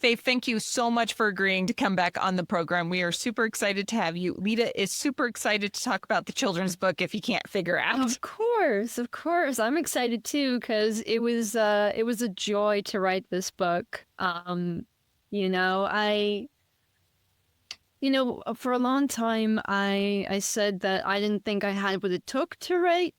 Faith, thank you so much for agreeing to come back on the program. We are super excited to have you. Lita is super excited to talk about the children's book if you can't figure out. Of course. I'm excited too because it was a joy to write this book. You know, for a long time I said that I didn't think I had what it took to write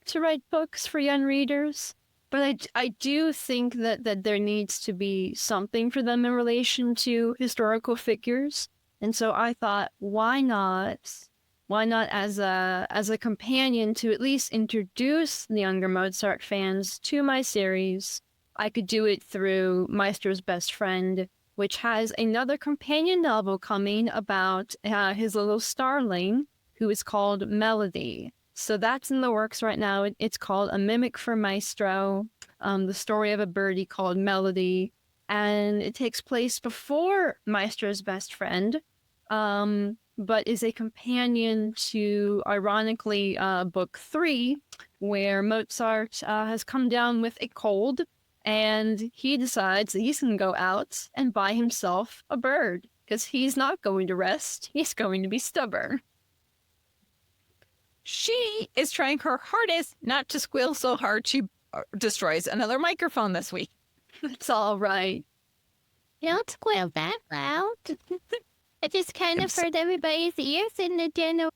books for young readers. But I do think that there needs to be something for them in relation to historical figures. And so I thought, why not as a companion to at least introduce the younger Mozart fans to my series? I could do it through Maestro's Best Friend, which has another companion novel coming about his little starling, who is called Melody. So that's in the works right now. It's called A Mimic for Maestro, the story of a birdie called Melody. And it takes place before Maestro's Best Friend, but is a companion to, ironically, book 3, where Mozart has come down with a cold, and he decides that he's going to go out and buy himself a bird, because he's not going to rest. He's going to be stubborn. She is trying her hardest not to squeal so hard she destroys another microphone this week. It's all right. Don't squeal that loud. I just kind of hurt everybody's ears in the dinner.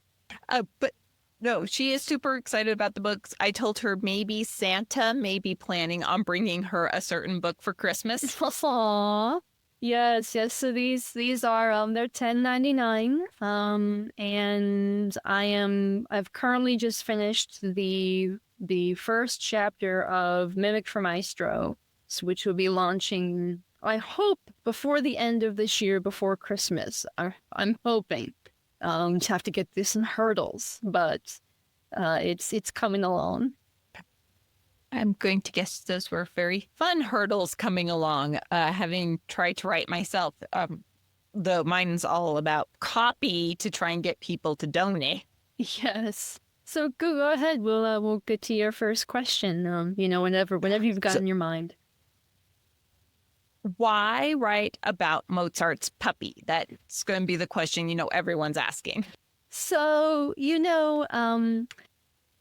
But no, she is super excited about the books. I told her maybe Santa may be planning on bringing her a certain book for Christmas. Aww. Yes. So these are they're $10.99. And I've currently just finished the first chapter of Mimic for Maestro, which will be launching, I hope, before the end of this year, before Christmas. I'm hoping to have to get this in hurdles, but it's coming along. I'm going to guess those were very fun hurdles coming along, having tried to write myself. Though mine's all about copy to try and get people to donate. Yes. So go ahead. We'll get to your first question. Whenever you've got in your mind. Why write about Mozart's puppy? That's going to be the question, everyone's asking. So,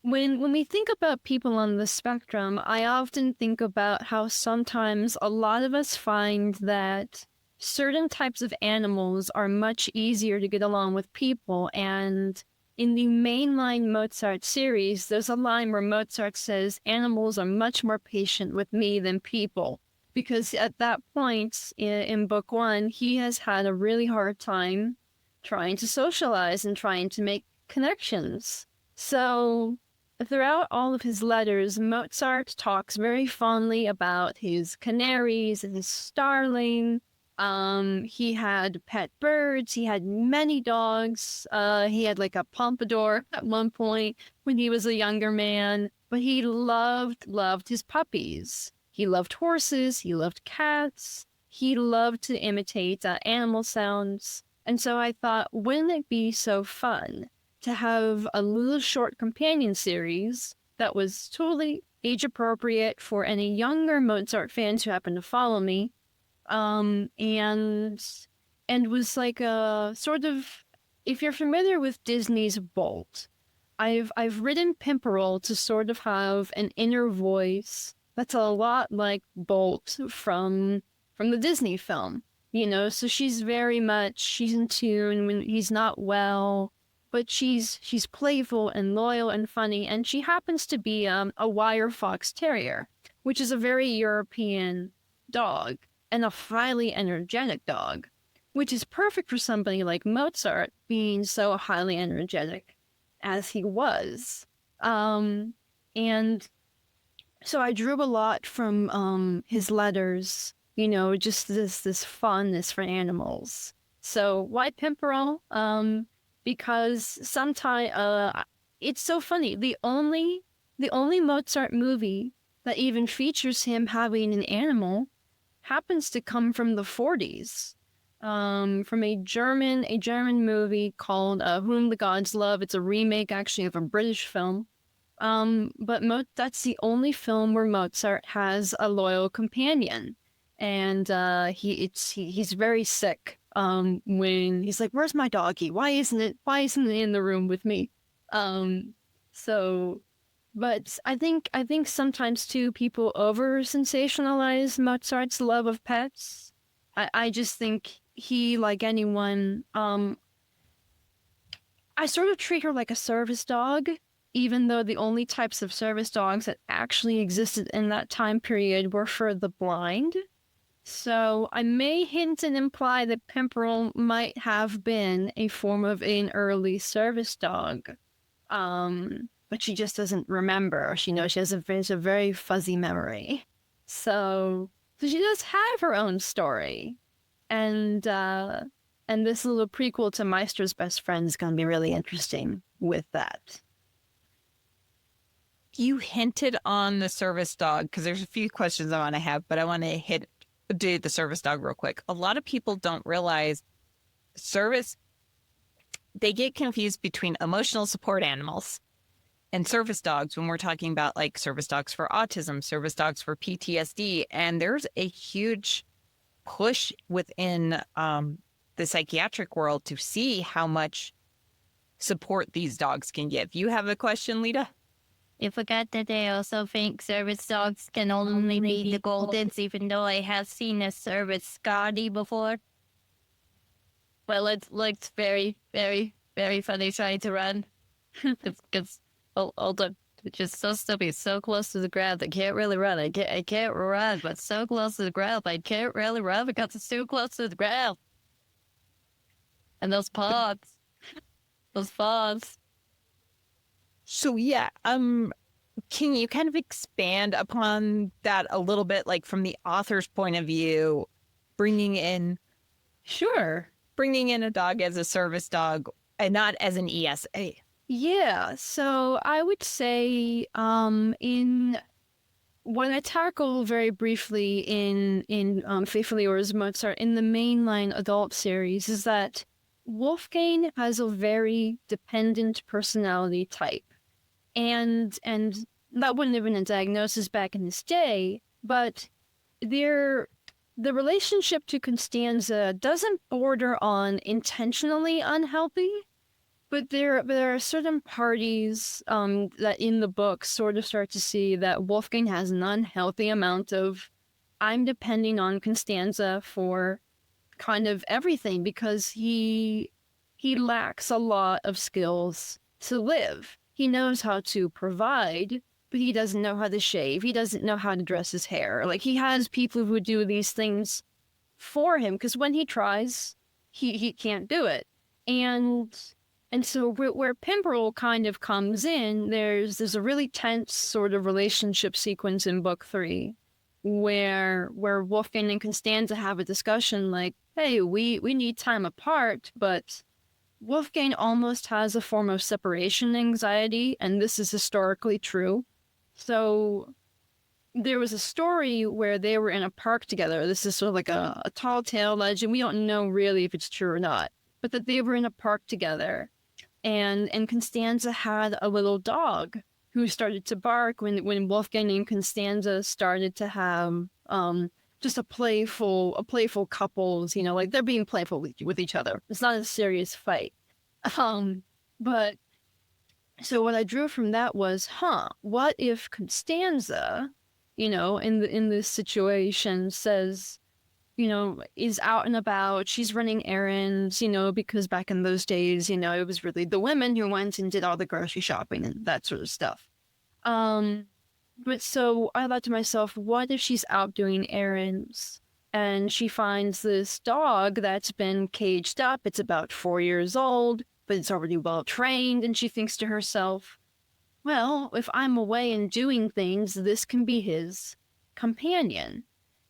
when we think about people on the spectrum, I often think about how sometimes a lot of us find that certain types of animals are much easier to get along with people. And in the mainline Mozart series, there's a line where Mozart says, animals are much more patient with me than people. Because at that point in book 1, he has had a really hard time trying to socialize and trying to make connections. So throughout all of his letters, Mozart talks very fondly about his canaries and his starling. He had pet birds. He had many dogs. He had like a pompadour at one point when he was a younger man. But he loved his puppies. He loved horses. He loved cats. He loved to imitate animal sounds. And so I thought, wouldn't it be so fun to have a little short companion series that was totally age appropriate for any younger Mozart fans who happen to follow me, and was like a sort of, if you're familiar with Disney's Bolt, I've written Pimperl to sort of have an inner voice that's a lot like Bolt from the Disney film, so she's in tune when he's not well. But she's playful and loyal and funny, and she happens to be a wire fox terrier, which is a very European dog and a highly energetic dog, which is perfect for somebody like Mozart, being so highly energetic as he was. And so I drew a lot from his letters, just this fondness for animals. So why Pimperl? Because sometimes it's so funny. The only Mozart movie that even features him having an animal happens to come from the 40s, from a German movie called Whom the Gods Love. It's a remake, actually, of a British film. But that's the only film where Mozart has a loyal companion. and he's very sick. When he's like, "Where's my doggy? Why isn't it in the room with me?" Um, so, but I think sometimes too people over sensationalize Mozart's love of pets. I just think he, like anyone, I sort of treat her like a service dog, even though the only types of service dogs that actually existed in that time period were for the blind. So I may hint and imply that Pimperl might have been a form of an early service dog. But she just doesn't remember. She knows she has a very fuzzy memory. So she does have her own story. And this little prequel to Meister's Best Friend is going to be really interesting with that. You hinted on the service dog because there's a few questions I want to have, but I want to do the service dog real quick. A lot of people don't realize they get confused between emotional support animals and service dogs when we're talking about like service dogs for autism, service dogs for PTSD. And there's a huge push within the psychiatric world to see how much support these dogs can give. You have a question, Lita? You forgot that I also think service dogs can only be the Goldens, even though I have seen a service Scotty before. Well, it looks very, very, very funny trying to run. Because, hold on. It's just so stupid, so close to the ground. I can't really run. I can't run, but so close to the ground. I can't really run because it's too close to the ground. And those paws. Those paws. So yeah, can you kind of expand upon that a little bit, like from the author's point of view, bringing in a dog as a service dog and not as an ESA? Yeah, so I would say in what I tackle very briefly in Faithfully Yours Mozart in the mainline adult series is that Wolfgang has a very dependent personality type. And that wouldn't have been a diagnosis back in this day, but the relationship to Constanza doesn't border on intentionally unhealthy, but there are certain parties that in the book sort of start to see that Wolfgang has an unhealthy amount of I'm depending on Constanza for kind of everything because he lacks a lot of skills to live. He knows how to provide, but he doesn't know how to shave. He doesn't know how to dress his hair. Like, he has people who do these things for him, because when he tries, he can't do it. And so where Pimperl kind of comes in, there's a really tense sort of relationship sequence in book 3, where Wolfgang and Constanza have a discussion like, hey, we need time apart, but Wolfgang almost has a form of separation anxiety, and this is historically true. So there was a story where they were in a park together. This is sort of like a tall tale legend. We don't know really if it's true or not, but that they were in a park together, and Constanza had a little dog who started to bark when Wolfgang and Constanza started to have just a playful couples, like they're being playful with each other. It's not a serious fight. But so what I drew from that was, what if Constanza, in this situation says, is out and about, she's running errands, because back in those days, it was really the women who went and did all the grocery shopping and that sort of stuff. But so I thought to myself, what if she's out doing errands and she finds this dog that's been caged up? It's about 4 years old, but it's already well trained. And she thinks to herself, well, if I'm away and doing things, this can be his companion.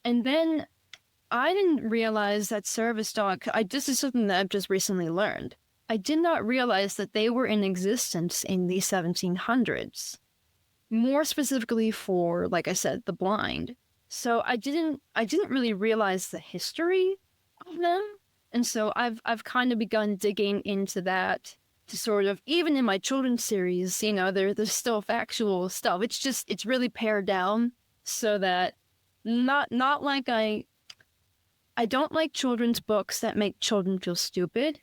And then I didn't realize that service dog, this is something that I've just recently learned. I did not realize that they were in existence in the 1700s. More specifically for, like I said, the blind. So I didn't really realize the history of them. And so I've kind of begun digging into that to sort of, even in my children's series, there's still factual stuff. It's really pared down so that not like I I don't like children's books that make children feel stupid,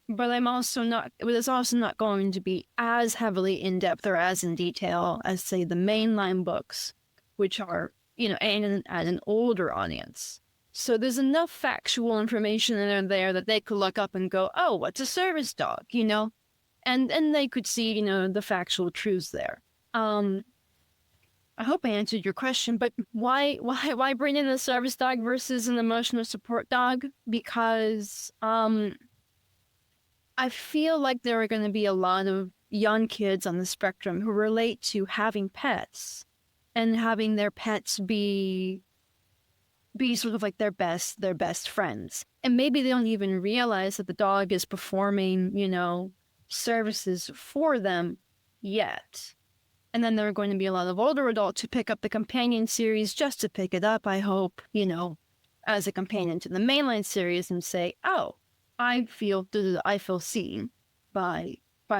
but it's also not going to be as heavily in depth or as in detail as, say, the mainline books, which are, aimed at an older audience. So there's enough factual information in there that they could look up and go, oh, what's a service dog, And they could see, the factual truths there. I hope I answered your question, but why bring in a service dog versus an emotional support dog? Because I feel like there are going to be a lot of young kids on the spectrum who relate to having pets and having their pets be sort of like their best friends. And maybe they don't even realize that the dog is performing, services for them yet. And then there are going to be a lot of older adults who pick up the companion series just to pick it up, I hope, as a companion to the mainline series and say, oh, I feel seen by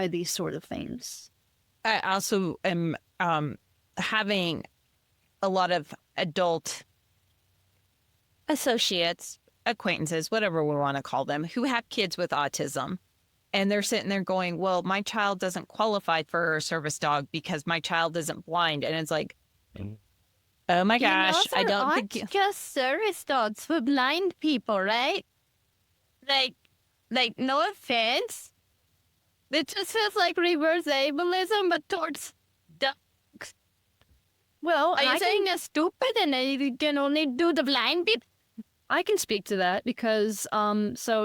these sort of things. I also am having a lot of adult associates, acquaintances, whatever we want to call them, who have kids with autism. And they're sitting there going, well, my child doesn't qualify for a service dog because my child isn't blind. And it's like, oh my gosh, I don't think just service dogs for blind people, right? Like no offense. It just feels like reverse ableism, but towards dogs. Well, are you saying they're stupid and they can only do the blind bit? I can speak to that because so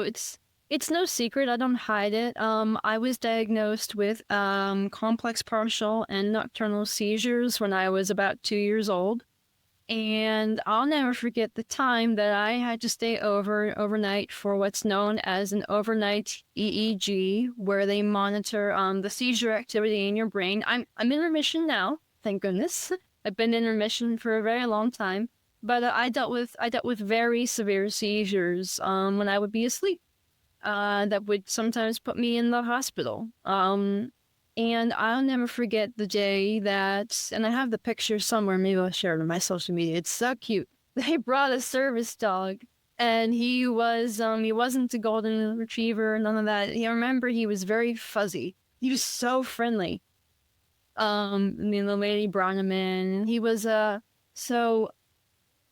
it's no secret. I don't hide it. I was diagnosed with complex partial and nocturnal seizures when I was about 2 years old. And I'll never forget the time that I had to stay overnight for what's known as an overnight EEG, where they monitor the seizure activity in your brain. I'm in remission now, thank goodness. I've been in remission for a very long time. But I dealt with very severe seizures when I would be asleep. That would sometimes put me in the hospital. And I'll never forget the day that, and I have the picture somewhere, maybe I'll share it on my social media. It's so cute. They brought a service dog, and he wasn't a golden retriever, none of that. I remember he was very fuzzy. He was so friendly. The lady brought him in, and he was, so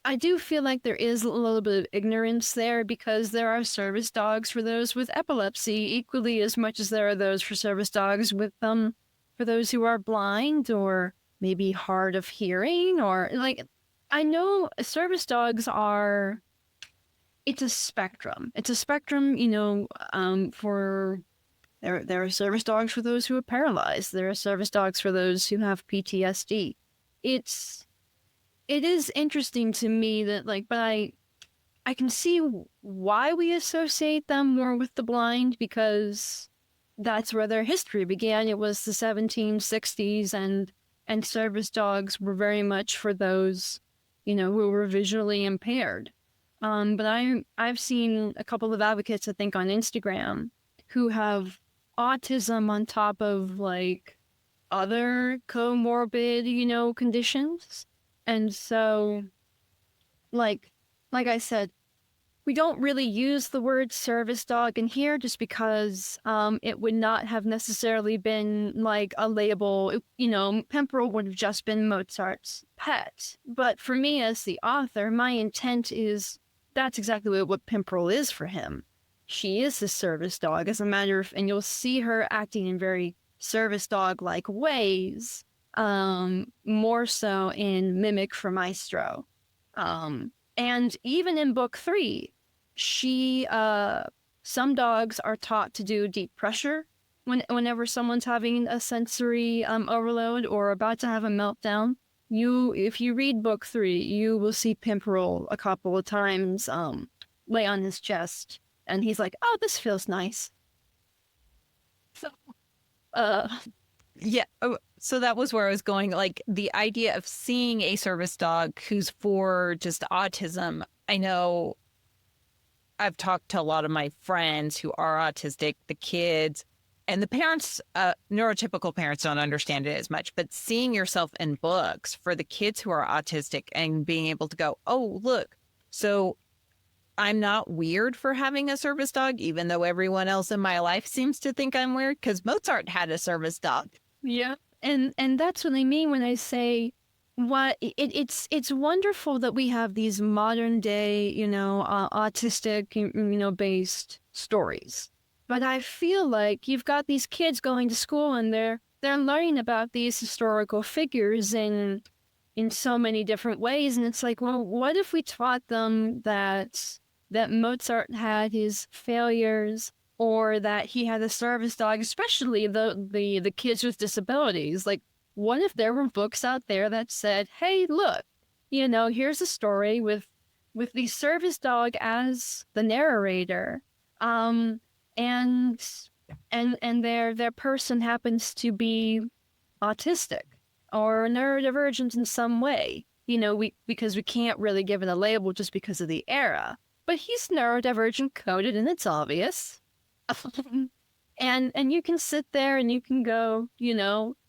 I do feel like there is a little bit of ignorance there because there are service dogs for those with epilepsy equally as much as there are those for service dogs with for those who are blind or maybe hard of hearing or I know service dogs are. It's a spectrum. It's a spectrum, for there are service dogs for those who are paralyzed. There are service dogs for those who have PTSD. It is interesting to me that, but I can see why we associate them more with the blind because that's where their history began. It was the 1760s, and service dogs were very much for those, who were visually impaired. But I've seen a couple of advocates, I think, on Instagram who have autism on top of, other comorbid, conditions. And so, like I said, we don't really use the word service dog in here just because it would not have necessarily been a label. Pimperl would have just been Mozart's pet. But for me as the author, my intent is that's exactly what Pimperl is for him. She is the service dog, as a matter of, and you'll see her acting in very service dog-like ways. More so in Mimic for Maestro. And even in book 3, some dogs are taught to do deep pressure whenever someone's having a sensory overload or about to have a meltdown. If you read book 3, you will see Pimperl a couple of times lay on his chest, and he's like, "Oh, this feels nice." So, yeah. So that was where I was going. The idea of seeing a service dog who's for just autism. I know I've talked to a lot of my friends who are autistic, the kids, and the parents, neurotypical parents don't understand it as much, but seeing yourself in books for the kids who are autistic and being able to go, oh, look, so I'm not weird for having a service dog, even though everyone else in my life seems to think I'm weird, because Mozart had a service dog. Yeah. And that's what I mean when I say it's wonderful that we have these modern day, autistic, based stories. But I feel like you've got these kids going to school and they're learning about these historical figures in so many different ways. And it's like, well, what if we taught them that Mozart had his failures, or that he had a service dog, especially the kids with disabilities? Like, what if there were books out there that said, hey, look, here's a story with the service dog as the narrator, and their person happens to be autistic or neurodivergent in some way, because we can't really give it a label just because of the era. But he's neurodivergent coded, and it's obvious. and you can sit there and you can go,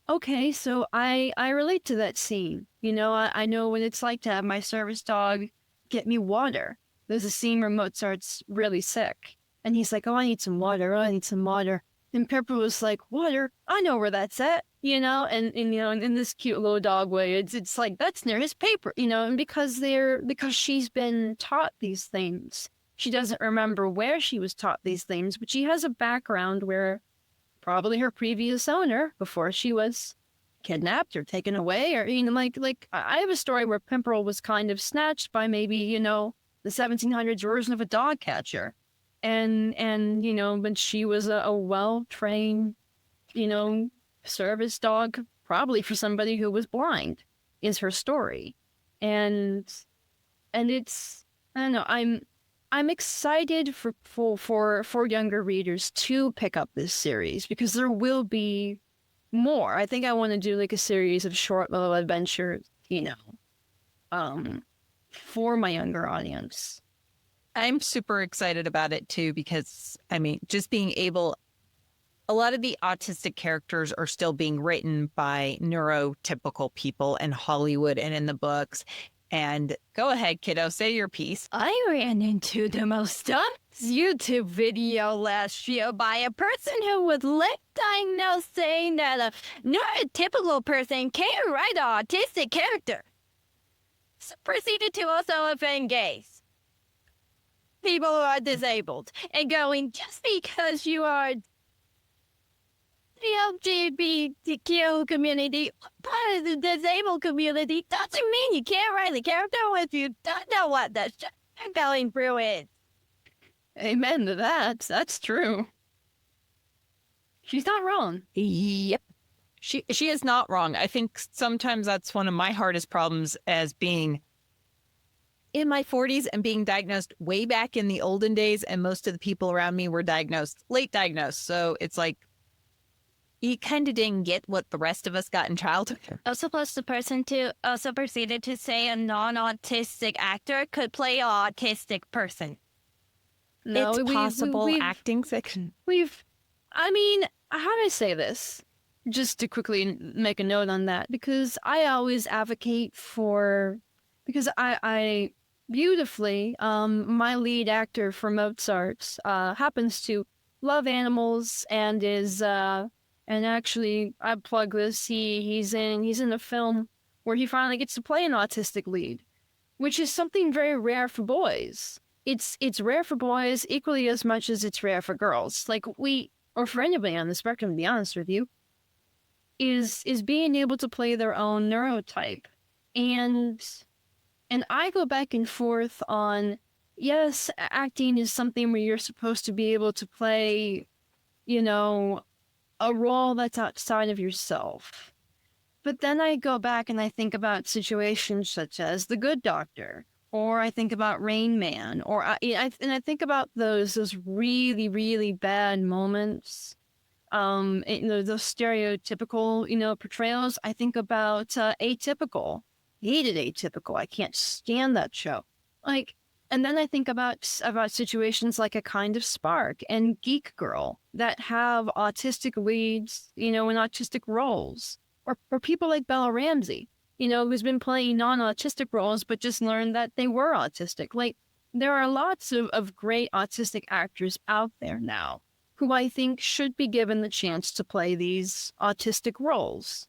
okay, so I relate to that scene. I know what it's like to have my service dog get me water. There's a scene where Mozart's really sick, and he's like, oh, I need some water. Oh, I need some water. And Pimperl was like, water? I know where that's at, and in this cute little dog way, it's like, that's near his paper, and because she's been taught these things. She doesn't remember where she was taught these things, but she has a background where probably her previous owner, before she was kidnapped or taken away, or, like I have a story where Pimperl was kind of snatched by maybe, the 1700s version of a dog catcher. And when she was a well-trained, service dog, probably for somebody who was blind, is her story. And it's, I don't know, I'm excited for younger readers to pick up this series, because there will be more. I think I want to do like a series of short little adventures, for my younger audience. I'm super excited about it too, because just being able, a lot of the autistic characters are still being written by neurotypical people in Hollywood and in the books. And go ahead, kiddo, say your piece. I ran into the most dumbest YouTube video last year by a person who was lip diagnosed, saying that a neurotypical person can't write an autistic character. So proceeded to also offend gays, people who are disabled, and going, just because you are the LGBTQ community, part of the disabled community, doesn't mean you can't write a character if you don't know what the shit you're going through is. Amen to that. That's true. She's not wrong. Yep. She is not wrong. I think sometimes that's one of my hardest problems, as being in my 40s and being diagnosed way back in the olden days, and most of the people around me were late diagnosed. So it's like, you kind of didn't get what the rest of us got in childhood. Also, plus the person also proceeded to say a non-autistic actor could play an autistic person. No, it's possible acting fiction. How do I say this? Just to quickly make a note on that, because I always advocate because I beautifully, my lead actor for Mozart happens to love animals and is, and actually, I plug this, he's in a film where he finally gets to play an autistic lead, which is something very rare for boys. It's rare for boys equally as much as it's rare for girls. Like, or for anybody on the spectrum, to be honest with you, is being able to play their own neurotype. And I go back and forth on, yes, acting is something where you're supposed to be able to play, a role that's outside of yourself. But then I go back and I think about situations such as The Good Doctor, or I think about Rain Man, or I think about those really, really bad moments, those stereotypical, portrayals. I think about Atypical. Hated Atypical. I can't stand that show. And then I think about situations like A Kind of Spark and Geek Girl that have autistic leads, in autistic roles. Or people like Bella Ramsey, who's been playing non-autistic roles but just learned that they were autistic. Like, there are lots of great autistic actors out there now who I think should be given the chance to play these autistic roles.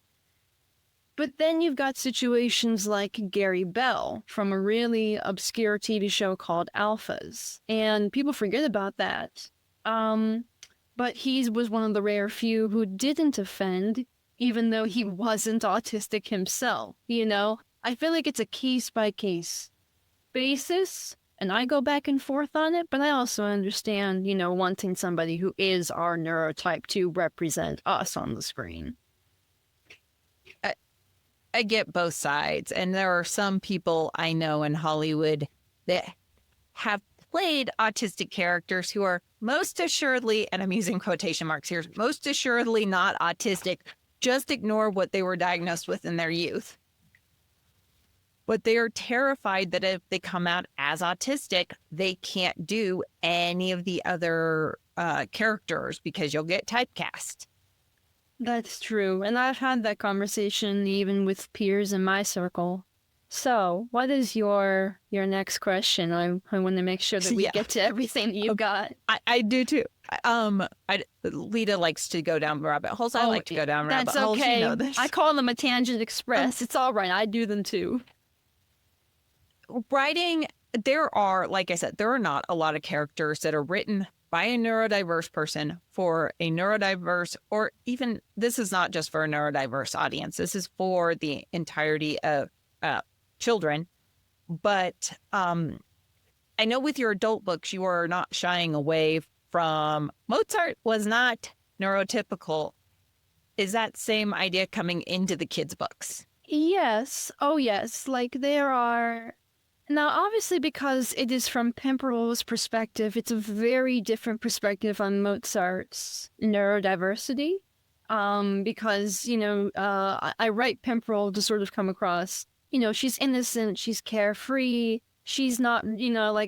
But then you've got situations like Gary Bell from a really obscure TV show called Alphas, and people forget about that. But he was one of the rare few who didn't offend, even though he wasn't autistic himself, you know? I feel like it's a case-by-case basis, and I go back and forth on it, but I also understand, wanting somebody who is our neurotype to represent us on the screen. I get both sides. And there are some people I know in Hollywood that have played autistic characters who are most assuredly, and I'm using quotation marks here, most assuredly not autistic. Just ignore what they were diagnosed with in their youth. But they are terrified that if they come out as autistic, they can't do any of the other characters because you'll get typecast. That's true. And I've had that conversation even with peers in my circle. So, what is your next question? I want to make sure that we get to everything you've got. I do too. Lita likes to go down rabbit holes. I like to go down rabbit holes. That's okay. You know this. I call them a tangent express. It's all right. I do them too. Writing, there are, like I said, there are not a lot of characters that are written by a neurodiverse person for a neurodiverse, or even, this is not just for a neurodiverse audience. This is for the entirety of children. But I know with your adult books, you are not shying away from Mozart was not neurotypical. Is that same idea coming into the kids' books? Yes. Oh, yes. Like there are... Now, obviously, because it is from Pimperl's perspective, it's a very different perspective on Mozart's neurodiversity. Because, I write Pimperl to sort of come across, she's innocent, she's carefree, she's not,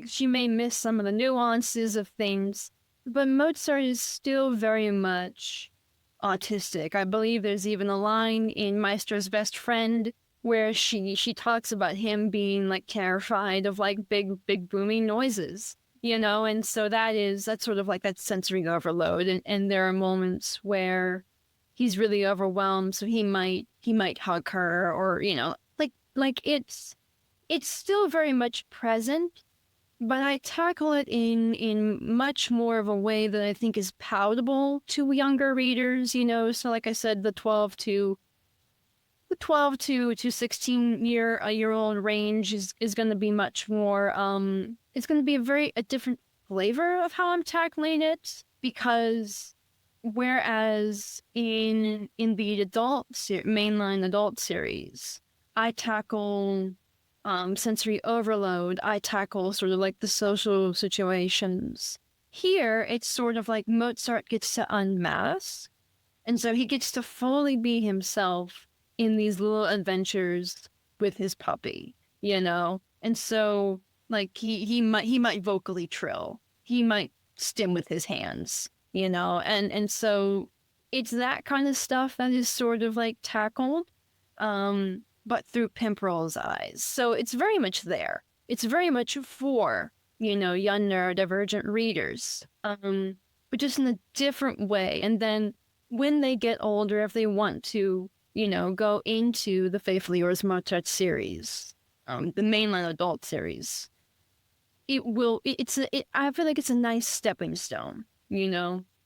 she may miss some of the nuances of things, but Mozart is still very much autistic. I believe there's even a line in Maestro's Best Friend where she talks about him being like terrified of like big booming noises, and so that's sort of like that sensory overload, and there are moments where he's really overwhelmed, so he might hug her, or like it's still very much present, but I tackle it in much more of a way that I think is palatable to younger readers, so like I said, the 12 to 16-year-old range is going to be much more, it's going to be a different flavor of how I'm tackling it, because whereas in the mainline adult series, I tackle sensory overload, I tackle sort of like the social situations. Here, it's sort of like Mozart gets to unmask, and so he gets to fully be himself in these little adventures with his puppy, and so like he might vocally trill, he might stim with his hands, and so it's that kind of stuff that is sort of like tackled, but through Pimperl's eyes. So it's very much there. It's very much for young neurodivergent readers, but just in a different way. And then when they get older, if they want to go into the Faithfully Yours Mozart series, the mainline adult series, I feel like it's a nice stepping stone,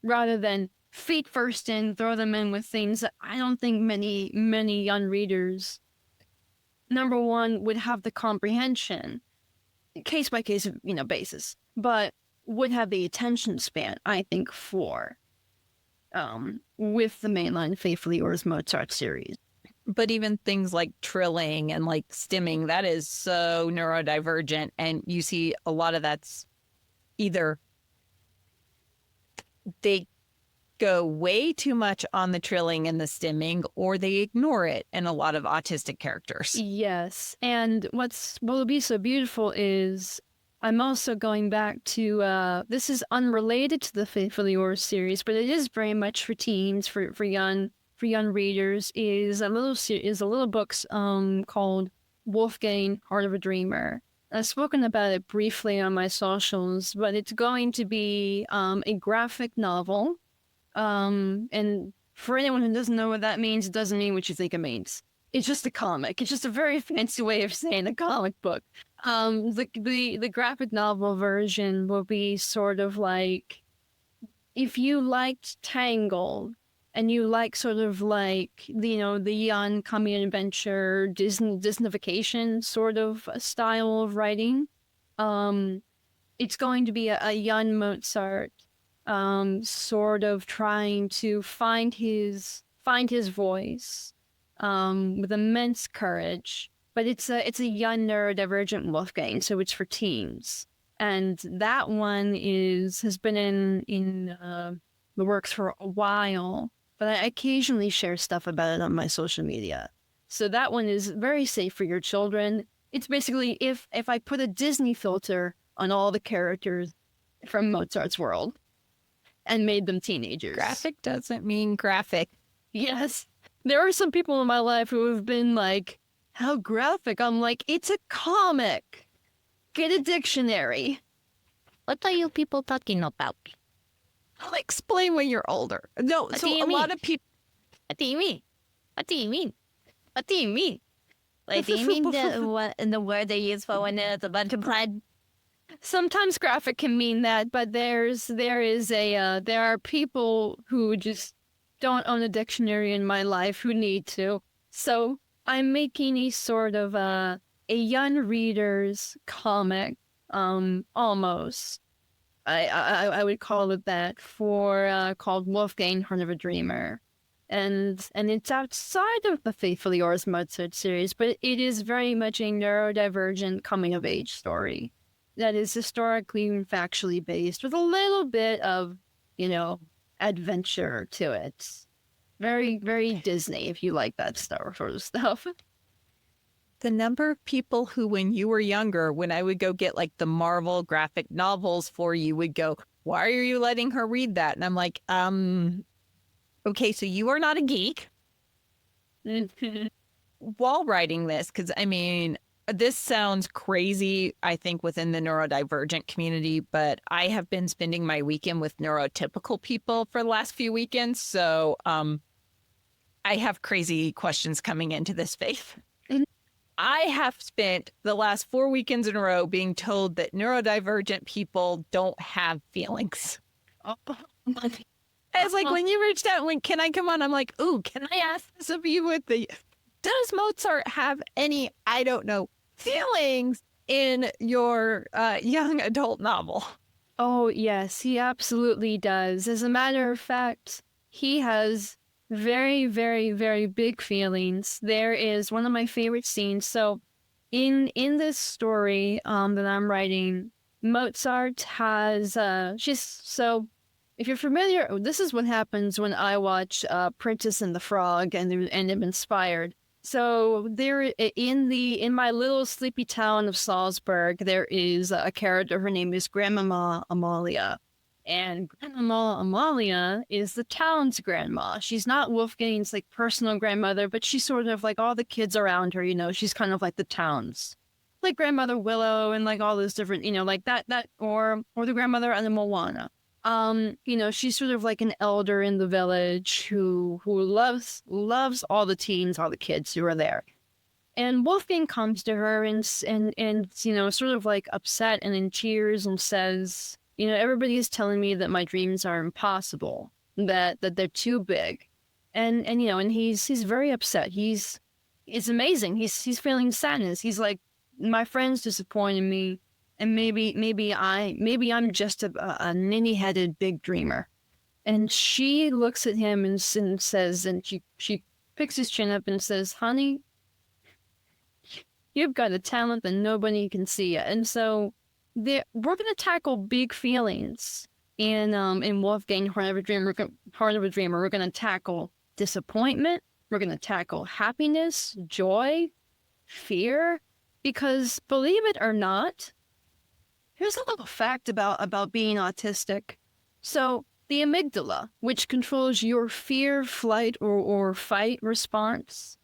rather than feet first in, throw them in with things that I don't think many young readers, number one, would have the comprehension, case by case, basis, but would have the attention span, I think, for with the mainline Faithfully Yours Mozart series. But even things like trilling and like stimming, that is so neurodivergent. And you see a lot of that's either they go way too much on the trilling and the stimming, or they ignore it in a lot of autistic characters. Yes. And what will be so beautiful is I'm also going back to, this is unrelated to the Faithfully Yours series, but it is very much for teens, for young readers, is a little books called Wolfgang, Heart of a Dreamer. I've spoken about it briefly on my socials, but it's going to be a graphic novel. And for anyone who doesn't know what that means, it doesn't mean what you think it means. It's just a comic. It's just a very fancy way of saying a comic book. The graphic novel version will be sort of like if you liked Tangled and you like sort of like the young coming adventure Disneyfication sort of style of writing, it's going to be a young Mozart sort of trying to find his voice with immense courage. But it's a young neurodivergent Wolfgang, so it's for teens. And that one has been in the works for a while, but I occasionally share stuff about it on my social media. So that one is very safe for your children. It's basically if I put a Disney filter on all the characters from Mozart's world and made them teenagers. Graphic doesn't mean graphic. Yes. There are some people in my life who have been like, how graphic? I'm like, it's a comic. Get a dictionary. What are you people talking about? I'll explain when you're older. No, What so do you a mean? lot of people. What do you mean? What do you mean? What do you mean? Like, do you mean the word they use for when there's a bunch of blood? Sometimes graphic can mean that, but there are people who just don't own a dictionary in my life who need to. So I'm making a sort of a young reader's comic, almost. I would call it that called Wolfgang, Heart of a Dreamer. And it's outside of the Faithfully Yours Mozart series, but it is very much a neurodivergent coming-of-age story that is historically and factually based with a little bit of, adventure to it. Very, very Disney, if you like that sort of stuff. The number of people who, when you were younger, when I would go get like the Marvel graphic novels for you, would go, why are you letting her read that? And I'm like, okay, so you are not a geek. While writing this, because I mean, this sounds crazy, I think, within the neurodivergent community, but I have been spending my weekend with neurotypical people for the last few weekends. So I have crazy questions coming into this faith. I have spent the last 4 weekends in a row being told that neurodivergent people don't have feelings. It's like when you reached out and went, can I come on? I'm like, ooh, can I ask this of you does Mozart have any, I don't know, feelings in your young adult novel? Oh, yes, he absolutely does. As a matter of fact, he has very, very, very big feelings. There is one of my favorite scenes. So in this story that I'm writing, Mozart has if you're familiar, this is what happens when I watch Princess and the Frog and am inspired. So there in my little sleepy town of Salzburg, there is a character. Her name is Grandmama Amalia. And Grandmama Amalia is the town's grandma. She's not Wolfgang's like personal grandmother, but she's sort of like all the kids around her, she's kind of like the town's. Like Grandmother Willow and like all those different, like that or the grandmother and the Moana. She's sort of like an elder in the village who loves all the teens, all the kids who are there. And Wolfgang comes to her and sort of like upset and in tears and says, everybody is telling me that my dreams are impossible, that they're too big. And he's very upset. It's amazing. He's feeling sadness. He's like, my friends disappointed me. And maybe I'm just a ninny-headed big dreamer. And she looks at him and says, and she picks his chin up and says, honey, you've got a talent that nobody can see yet. And so we're going to tackle big feelings in Wolfgang, Heart of a Dreamer. We're going to tackle disappointment. We're going to tackle happiness, joy, fear. Because believe it or not, here's a little fact about being autistic. So the amygdala, which controls your fear, flight, or fight response,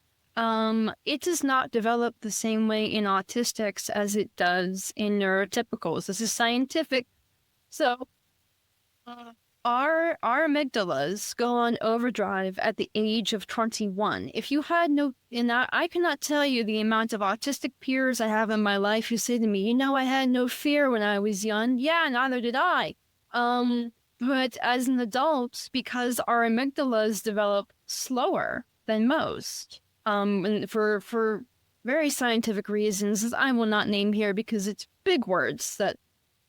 It does not develop the same way in autistics as it does in neurotypicals. This is scientific. So, our amygdalas go on overdrive at the age of 21. If you had no, and I cannot tell you the amount of autistic peers I have in my life who say to me, you know, I had no fear when I was young. Yeah, neither did I. But as an adult, because our amygdalas develop slower than most, and for very scientific reasons, I will not name here because it's big words that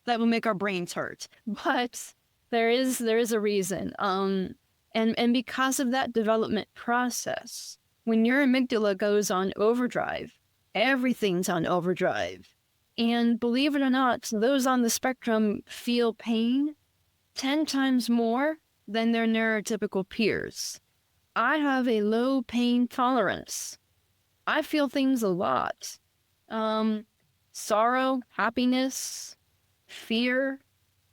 will make our brains hurt. But there is a reason. And because of that development process, when your amygdala goes on overdrive, everything's on overdrive. And believe it or not, those on the spectrum feel pain 10 times more than their neurotypical peers. I have a low pain tolerance. I feel things a lot. Sorrow, happiness, fear,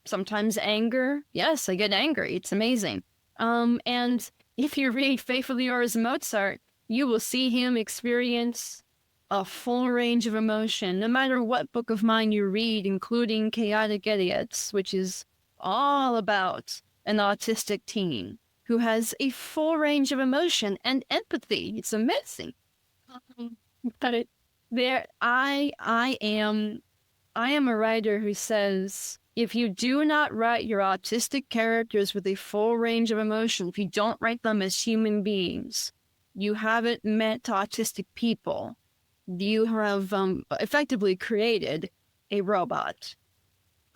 sometimes anger. Yes, I get angry. It's amazing. And if you read Faithfully Yours Mozart, you will see him experience a full range of emotion, no matter what book of mine you read, including Chaotic Idiots, which is all about an autistic teen who has a full range of emotion and empathy. It's amazing. But I am a writer who says, if you do not write your autistic characters with a full range of emotion, if you don't write them as human beings, you haven't met autistic people. You have effectively created a robot.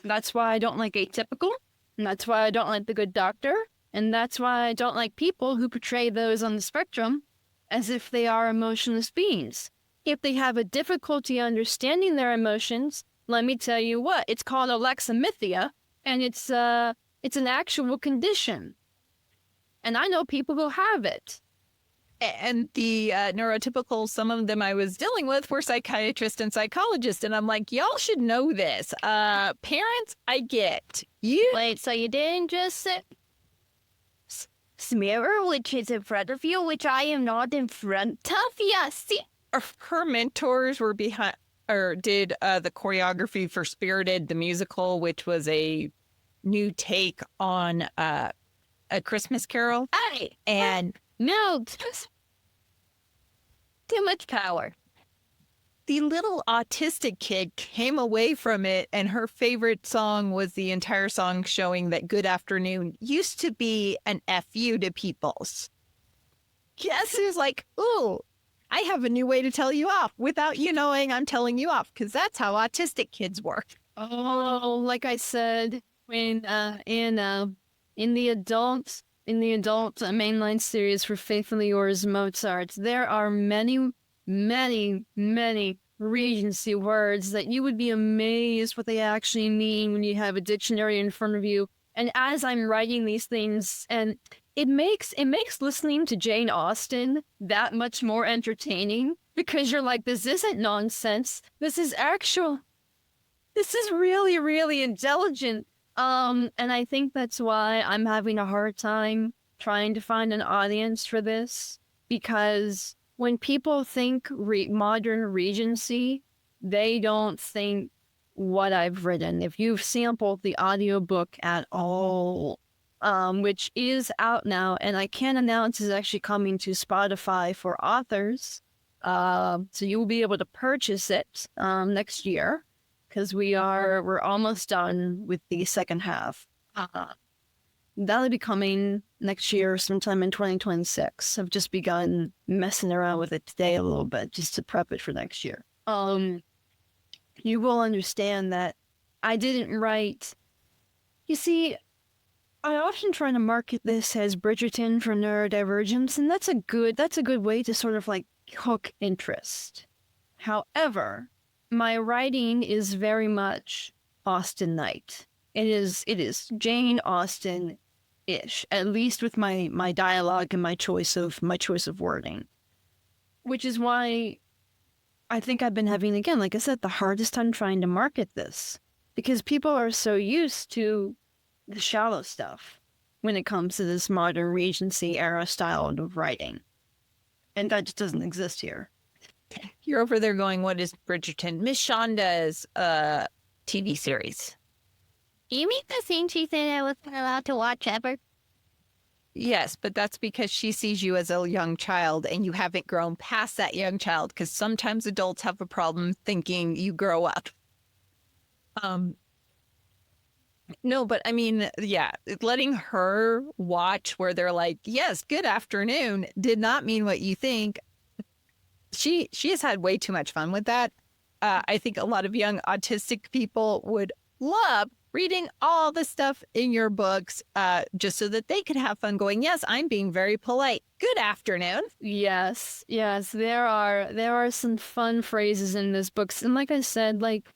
That's why I don't like Atypical, and that's why I don't like The Good Doctor, and that's why I don't like people who portray those on the spectrum as if they are emotionless beings. If they have a difficulty understanding their emotions, let me tell you what, it's called alexithymia, and it's an actual condition. And I know people who have it. And the neurotypical, some of them I was dealing with were psychiatrists and psychologists. And I'm like, y'all should know this. Parents, I get. You Wait, so you didn't just mirror, which is in front of you, which I am not in front of you. See? her mentors were behind or did the choreography for Spirited, the musical, which was a new take on A Christmas Carol. And No, too much power. the little autistic kid came away from it, and her favorite song was the entire song showing that Good Afternoon used to be an FU to people's. Guess who's like, ooh, I have a new way to tell you off without you knowing I'm telling you off, because that's how autistic kids work. Oh, like I said, when in the adult mainline series for Faithfully Yours Mozart, there are many Regency words that you would be amazed what they actually mean when you have a dictionary in front of you. And as I'm writing these things, and it makes listening to Jane Austen that much more entertaining, because you're like, this isn't nonsense. This is really, really intelligent. And I think that's why I'm having a hard time trying to find an audience for this, because when people think modern Regency, they don't think what I've written. If you've sampled the audiobook at all, which is out now, and I can announce is actually coming to Spotify for authors, so you will be able to purchase it next year, because we're almost done with the second half. That'll be coming next year, sometime in 2026. I've just begun messing around with it today a little bit, just to prep it for next year. You will understand that I didn't write. You see, I often try to market this as Bridgerton for neurodivergence, and that's a good way to sort of like hook interest. However, my writing is very much Austen Knight. It is Jane Austen-ish, at least with my dialogue and my choice of wording, which is why I think I've been having, again, like I said, the hardest time trying to market this, because people are so used to the shallow stuff when it comes to this modern Regency era style of writing. And that just doesn't exist here. You're over there going, what is Bridgerton? Miss Shonda's TV series. You mean the scene she said I wasn't allowed to watch ever? Yes, but that's because she sees you as a young child and you haven't grown past that young child, because sometimes adults have a problem thinking you grow up. No, but I mean, yeah, letting her watch where they're like, yes, good afternoon, did not mean what you think. She has had way too much fun with that. I think a lot of young autistic people would love reading all the stuff in your books just so that they could have fun going, yes, I'm being very polite. Good afternoon. Yes, there are some fun phrases in this book. And like I said, like,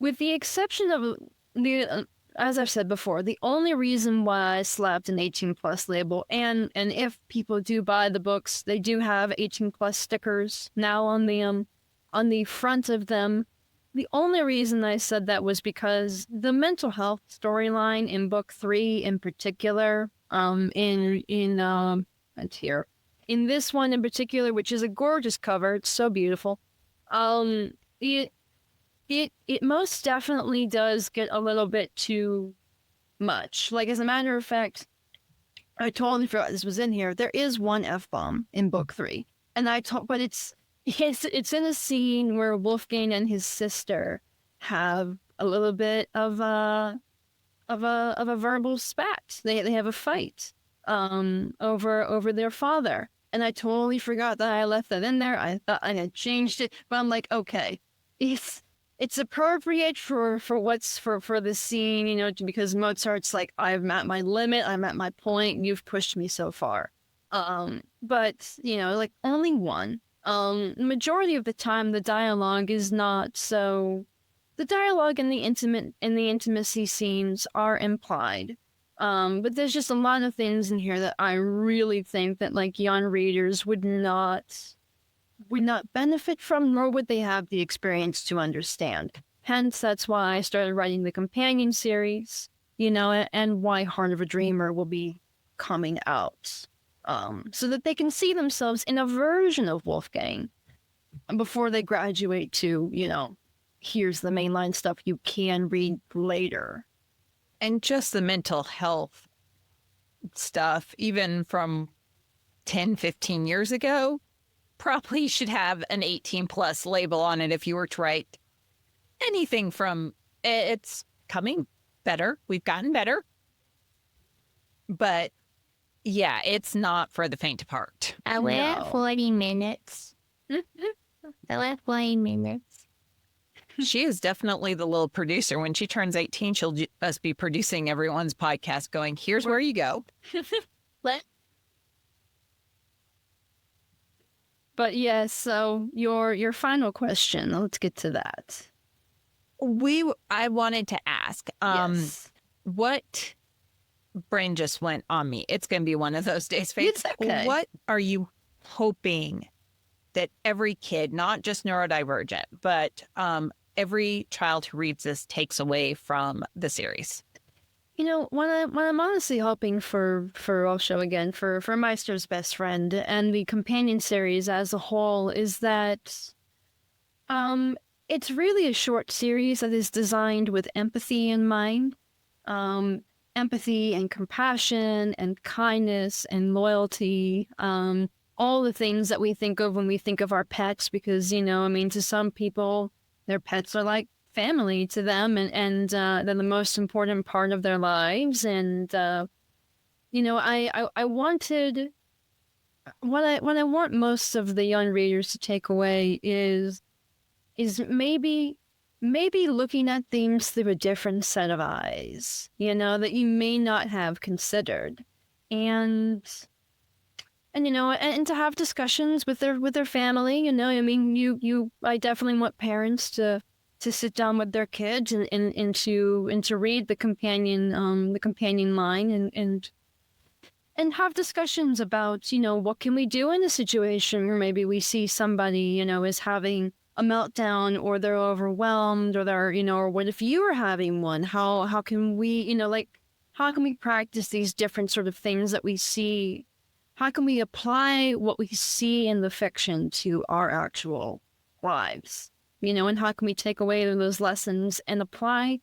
with the exception of the, as I've said before, the only reason why I slapped an 18 plus label, and if people do buy the books, they do have 18 plus stickers now on the front of them. The only reason I said that was because the mental health storyline in book 3 in particular, in this one in particular, which is a gorgeous cover, it's so beautiful. It most definitely does get a little bit too much. Like, as a matter of fact, I totally forgot this was in here. There is one F-bomb in book 3. And but it's in a scene where Wolfgang and his sister have a little bit of a verbal spat. They have a fight over their father. And I totally forgot that I left that in there. I thought I had changed it, but I'm like, okay, it's appropriate for the scene, you know, because Mozart's like, I've met my limit, I'm at my point, you've pushed me so far. But, you know, like, only one. The majority of the time the dialogue is not so. The dialogue and the intimacy scenes are implied. But there's just a lot of things in here that I really think that, like, young readers would not benefit from, nor would they have the experience to understand. Hence, that's why I started writing the companion series, you know, and why Heart of a Dreamer will be coming out. So that they can see themselves in a version of Wolfgang before they graduate to, you know, here's the mainline stuff you can read later. And just the mental health stuff, even from 10, 15 years ago, probably should have an 18 plus label on it if you were to write anything from it's coming better. We've gotten better. But yeah, it's not for the faint of heart. We're at 40 minutes. We're at 40 minutes. She is definitely the little producer. When she turns 18, she'll just be producing everyone's podcast going, here's where you go. What? But yes, so your final question, let's get to that. I wanted to ask, Yes. what brain just went on me. It's going to be one of those days, Faith. It's okay. What are you hoping that every kid, not just neurodivergent, but every child who reads this takes away from the series? You know, what I'm honestly hoping for also, again, for Meister's Best Friend and the companion series as a whole is that it's really a short series that is designed with empathy in mind. Empathy and compassion and kindness and loyalty, all the things that we think of when we think of our pets, because, you know, I mean, to some people, their pets are like family to them, and they're the most important part of their lives. And, you know, I wanted, what I want most of the young readers to take away is maybe looking at things through a different set of eyes, you know, that you may not have considered. And you know, and to have discussions with their family, you know, I mean, I definitely want parents to sit down with their kids and to read the companion line and have discussions about, you know, what can we do in a situation where maybe we see somebody, you know, is having a meltdown, or they're overwhelmed, or they're, you know, or what if you were having one? How can we, you know, like, how can we practice these different sort of things that we see how can we apply what we see in the fiction to our actual lives? And how can we take away those lessons and apply,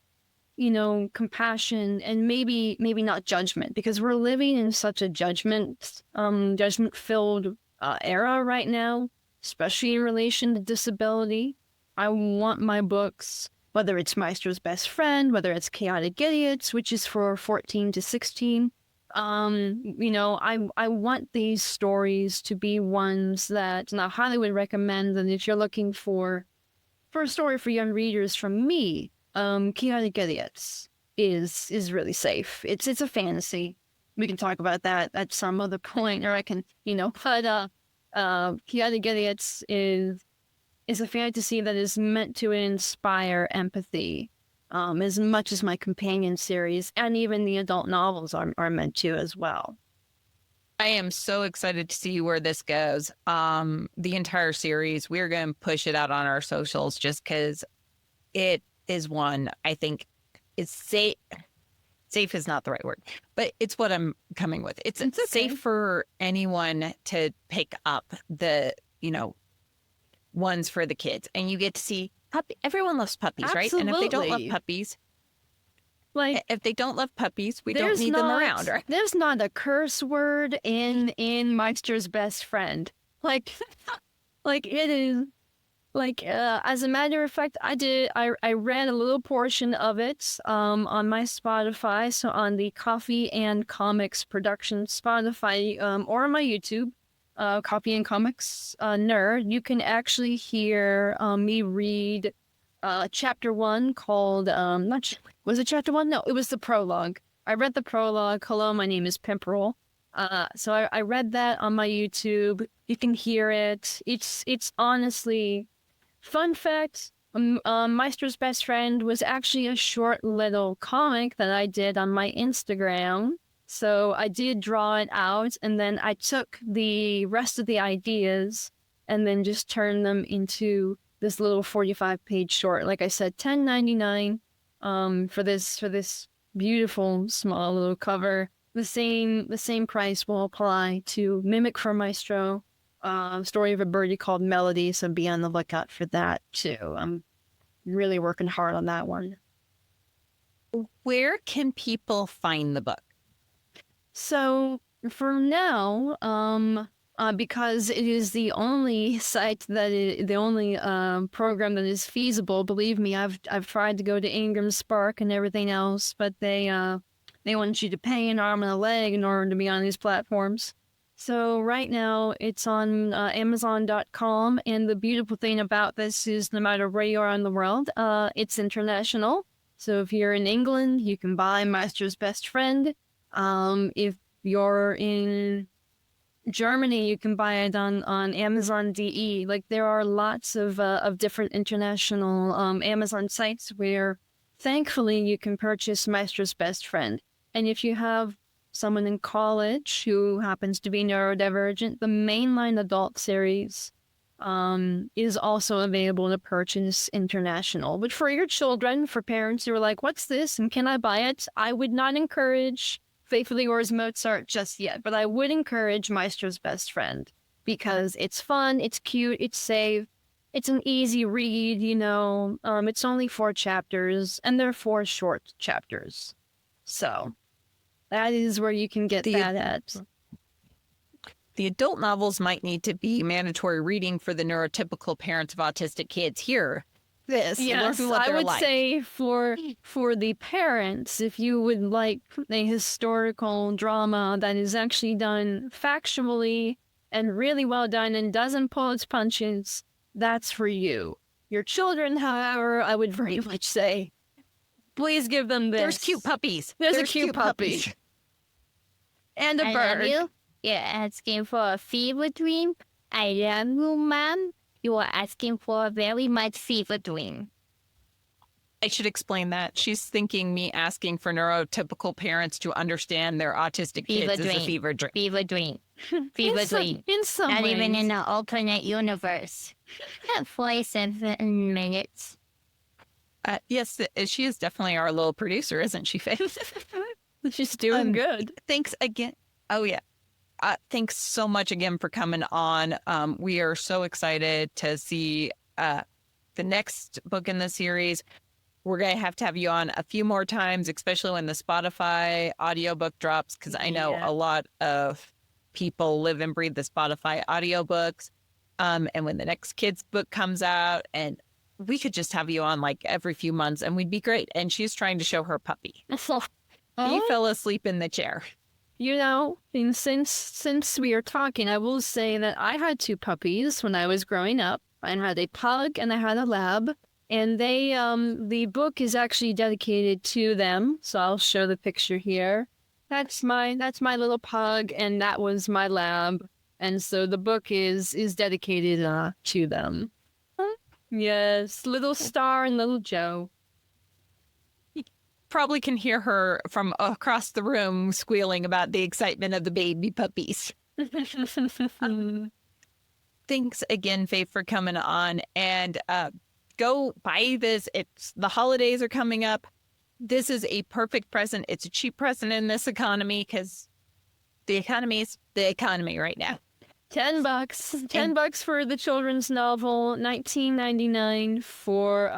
compassion and maybe not judgment, because we're living in such a judgment-filled era right now, especially in relation to disability. I want my books, whether it's Maestro's Best Friend, whether it's Chaotic Idiots, which is for 14 to 16, I want these stories to be ones that, and I highly would recommend that if you're looking for a story for young readers from me, Chaotic Idiots is really safe. It's a fantasy. We can talk about that at some other point, or I can, but Chaotic Idiots is a fantasy that is meant to inspire empathy, as much as my companion series and even the adult novels are meant to as well. I am so excited to see where this goes. The entire series, we're going to push it out on our socials just because it is one I think is safe. Safe is not the right word, but it's what I'm coming with. It's okay. Safe for anyone to pick up the, ones for the kids. And you get to see everyone loves puppies, right? And if they don't love puppies, if they don't love puppies, we don't need them around, right? There's not a curse word in Maestro's Best Friend. It is as a matter of fact, I read a little portion of it on my Spotify, so on the Coffee and Comics production Spotify, or on my YouTube, Coffee and Comics Nerd. You can actually hear me read chapter 1 called was it chapter 1? No, it was the prologue. I read the prologue. Hello, my name is Pimperl. So I read that on my YouTube. You can hear it. It's honestly, fun fact, Maestro's Best Friend was actually a short little comic that I did on my Instagram. So I did draw it out, and then I took the rest of the ideas and then just turned them into this little 45-page short. Like I said, $10.99 for this beautiful small little cover. The same price will apply to Mimic for Maestro, Story of a Birdie Called Melody, so be on the lookout for that too. I'm really working hard on that one. Where can people find the book? So for now, because it is the only the only program that is feasible. Believe me, I've tried to go to Ingram Spark and everything else, but they want you to pay an arm and a leg in order to be on these platforms. So right now it's on Amazon.com, and the beautiful thing about this is no matter where you are in the world, it's international. So if you're in England, you can buy Maestro's Best Friend. If you're in Germany, you can buy it on Amazon DE. There are lots of different international Amazon sites where, thankfully, you can purchase Maestro's Best Friend. And if you have someone in college who happens to be neurodivergent, the mainline adult series is also available to purchase international. But for your children, for parents who are like, what's this and can I buy it? I would not encourage Faithfully Yours Mozart just yet, but I would encourage Maestro's Best Friend because it's fun, it's cute, it's safe, it's an easy read, it's only 4 chapters, and they're 4 short chapters. So that is where you can get that at. The adult novels might need to be mandatory reading for the neurotypical parents of autistic kids here. Yes, I would say for the parents, if you would like a historical drama that is actually done factually and really well done and doesn't pull its punches, that's for you. Your children, however, I would very much say, please give them this. There's cute puppies. There's a cute puppy. And a bird. You're asking for a fever dream? I love you, Mom. You are asking for a very much fever dream. I should explain that. She's thinking me asking for neurotypical parents to understand their autistic kids is a fever dream. Fever dream. Fever dream. In some Not ways. even in an alternate universe. 47 minutes. Yes, she is definitely our little producer, isn't she, Faith? She's doing good. Thanks again. Oh, yeah. Thanks so much again for coming on. We are so excited to see the next book in the series. We're going to have you on a few more times, especially when the Spotify audiobook drops, because I know a lot of people live and breathe the Spotify audiobooks. And when the next kid's book comes out, and we could just have you on like every few months and we'd be great. And she's trying to show her puppy. He fell asleep in the chair. You know, and since we are talking, I will say that I had 2 puppies when I was growing up. I had a pug and I had a lab. And they, the book is actually dedicated to them. So I'll show the picture here. That's my little pug, and that was my lab. And so the book is dedicated to them. Yes, little Star and little Joe. Probably can hear her from across the room squealing about the excitement of the baby puppies. Thanks again, Faith, for coming on. And go buy this. The holidays are coming up. This is a perfect present. It's a cheap present in this economy because the economy is the economy right now. $10. $10 for the children's novel, $19.99 for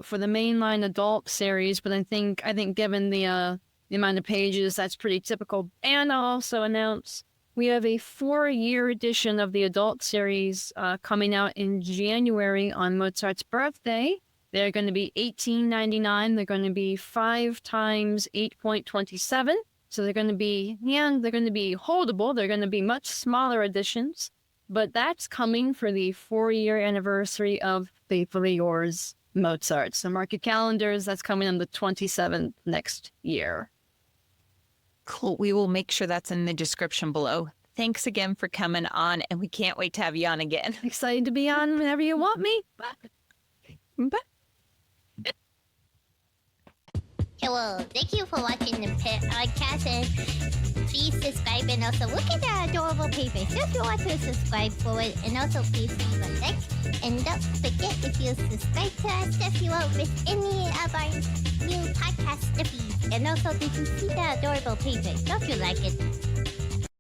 the mainline adult series. But I think given the amount of pages, that's pretty typical. And I'll also announce we have a 4-year edition of the adult series coming out in January on Mozart's birthday. They're going to be $18.99. They're going to be 5 times 8.27. So they're going to be holdable. They're going to be much smaller editions. But that's coming for the 4-year anniversary of Faithfully Yours, Mozart. So mark your calendars. That's coming on the 27th next year. Cool. We will make sure that's in the description below. Thanks again for coming on, and we can't wait to have you on again. Excited to be on whenever you want me. Bye. Hello, thank you for watching the podcast, and please subscribe and also look at the adorable papers if you want to subscribe for it, and also please leave a like, and don't forget if you subscribe to us if you won't miss any of our new podcast feeds, and also did you see the adorable papers? Don't you like it?